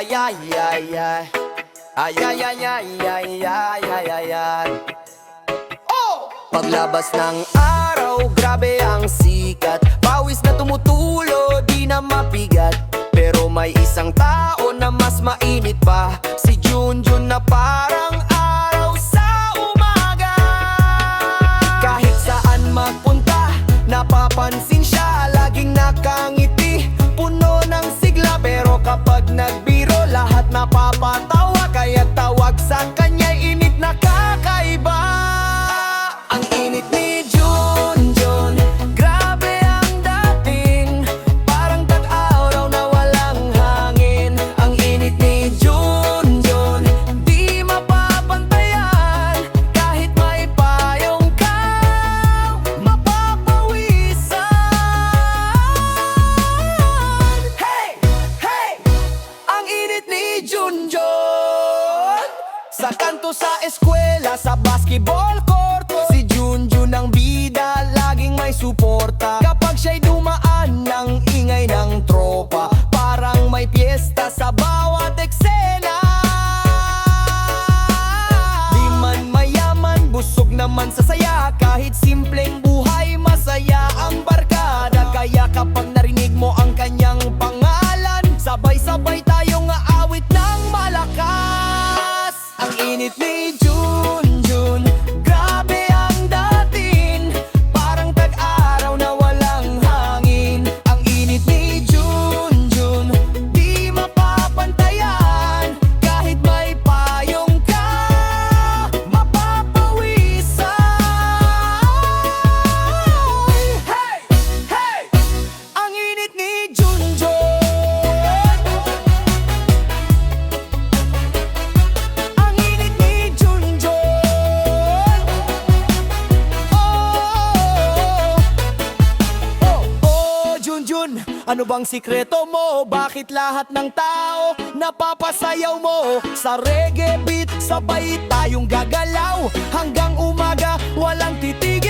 ay, ay, ay, ay. Ay, ay, ay, ay, ay, ay, ay, ay, ay. Paglabas ng araw, grabe ang sikat. Pawis na tumutulo, di na mapigat. Pero may isang tao na mas mainit pa, si Junjun na parang araw sa umaga. Kahit saan magpunta, napapansin siya, laging nakangiti, puno ng sigla. Pero kapag nagbiro, lahat napapatawa. Kaya tawag sa kanya'y init na kakaiba. Ang init ni Junjun, grabe ang dating, parang tag-araw na walang hangin. Ang init ni Junjun, di mapapantayan, kahit may payong ka, mapapawisan. Hey! Hey! Ang init ni Junjun. Sa kanto, sa eskwela, sa basketball court, si Junjun ang bida, laging may suporta. Kapag siya'y dumaan ng ingay ng tropa, parang may piyesta sa bawat eksena. Di man mayaman, busog naman sa saya, kahit simpleng buhay, masaya ang barkada. Kaya kapag narinig mo ang kanyang pangalan, sabay-sabay tayong aawit ng malakas. Ang init ni Junjun, grabe ang dating, parang tag-araw na walang hangin. Ang init ni Junjun, di mapapantayan, kahit may payong ka, mapapawisan. Hey! Hey! Ang init ni Junjun. Ang init ni Junjun. Oh, Junjun, ano bang sikreto mo? Bakit lahat ng tao napapasayaw mo? Sa reggae beat, sabay tayong gagalaw hanggang umaga, walang titig